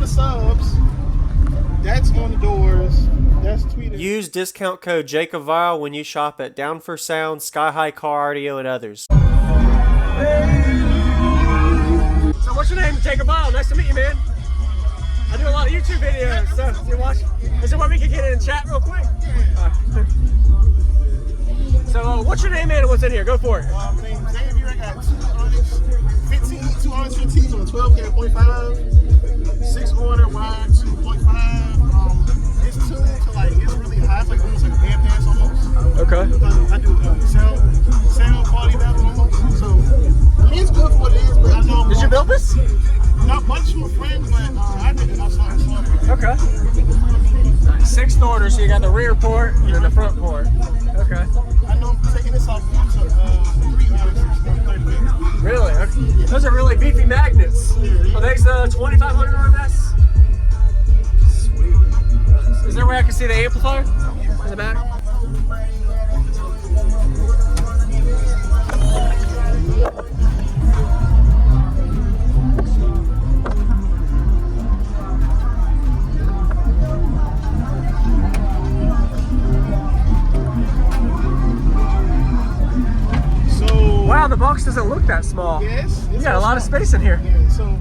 the subs. That's on the doors. That's tweeted. Use discount code JacobViral when you shop at Down for Sound, SkyHigh Car Audio, and others. So what's your name? JacobViral. Nice to meet you, man. I do a lot of YouTube videos, so you watch. Is there where we can get in and chat real quick? So what's your name, man, and what's in here? Go for it. My name's Zavier. I got two Onyx 15s on 12K.5, 6-order wide 2.5. It's tuned to like, it's really high. It's like almost like a bandpass almost. Okay. I do sound quality battle almost. So, I mean, it's good for what it is, but I know. Did you build this? Not much from a friend, but I did it. I saw it. Okay. Nice. 6th order, so you got the rear port and then the front port. Okay. I know I'm taking this off to 3 Onyxes. Really? Okay. Those are really beefy magnets. Are they 2500 RMS? Sweet. Is there a way I can see the amplifier in the back? Wow, the box doesn't look that small. Yes. You got a lot of space in here. Yeah, so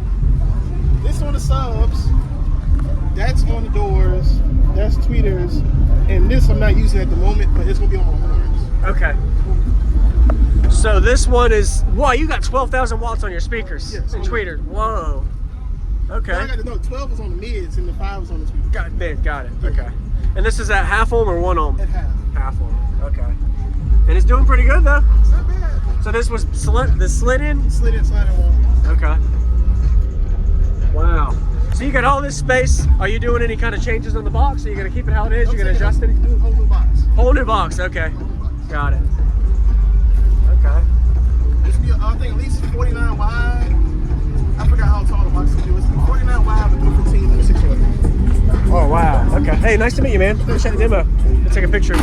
this on the subs, that's on the doors, that's tweeters, and this I'm not using at the moment, but it's gonna be on my horns. Okay. So this one is, wow, you got 12,000 watts on your speakers and tweeters. Whoa. Okay. I got to know 12 was on the mids and the 5 was on the tweeters. Got it. Okay. And this is at half ohm or 1 ohm? At half. Half ohm. Okay. And it's doing pretty good though. It's not bad. So this was slid in? Slid in, slide in. Okay. Wow. So you got all this space. Are you doing any kind of changes on the box? Are you going to keep it how it is? You're going to adjust it? Do a whole new box. Whole new box. Okay. Got it. Okay. This will be, I think, at least 49 wide. I forgot how tall the box is. It was 49 wide with 15 and 600. Oh, wow. Okay. Hey, nice to meet you, man. Let's check the demo. Let's take a picture.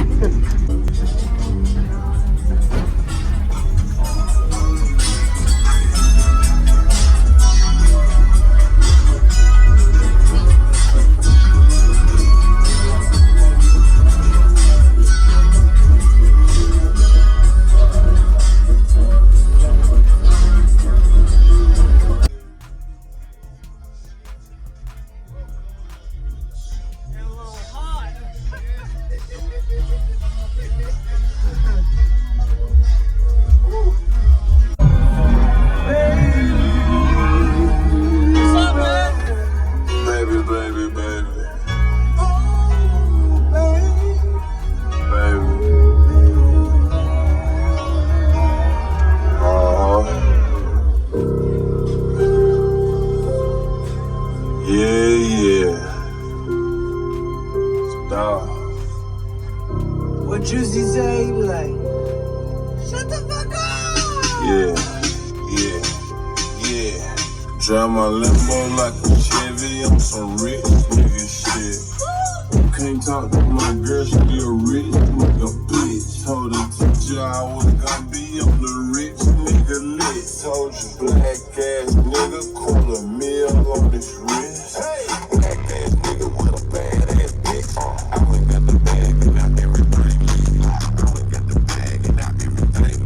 What Juicy say? He be like, shut the fuck up! Yeah. Drive my Lambo like a Chevy, I'm some rich nigga shit. Can't talk to my girl, she be a rich nigga bitch. Told her teacher I was gonna be on the rich nigga list. Told you black ass nigga, $250,000 on this wrist. Black ass nigga with a bad ass dick. I went got the bag and not everything. I went got the bag and not everything.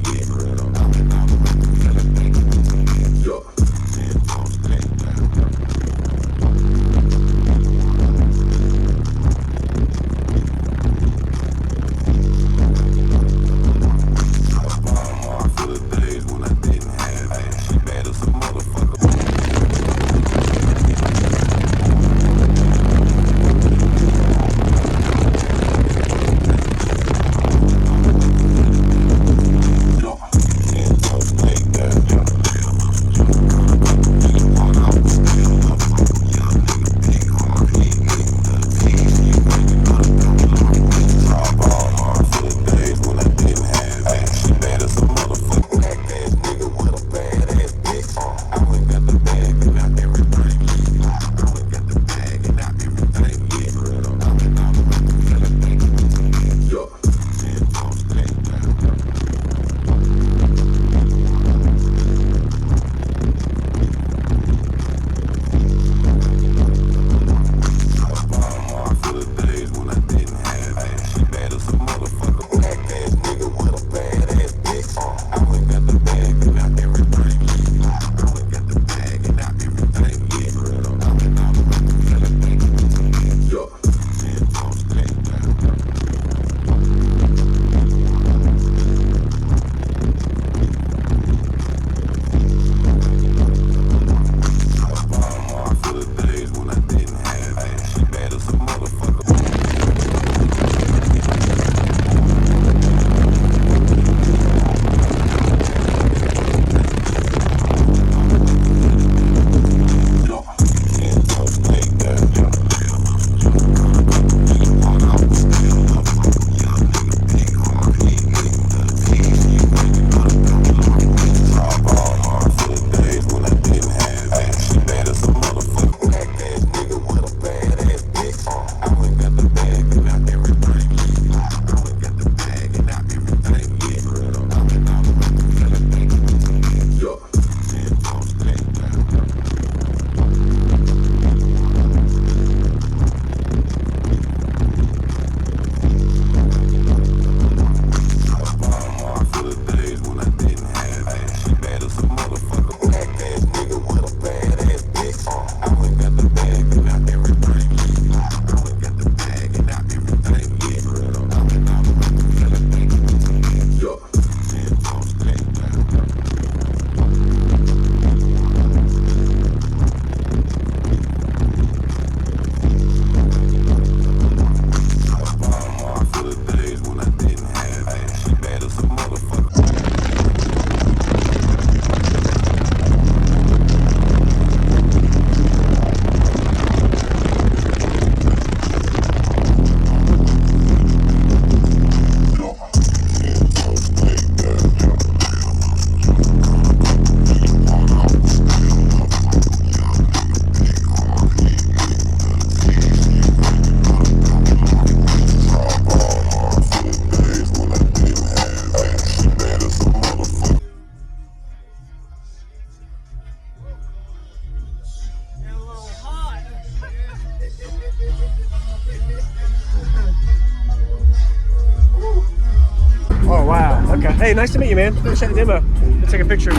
Hey, nice to meet you, man. Appreciate the demo. Let's take a picture.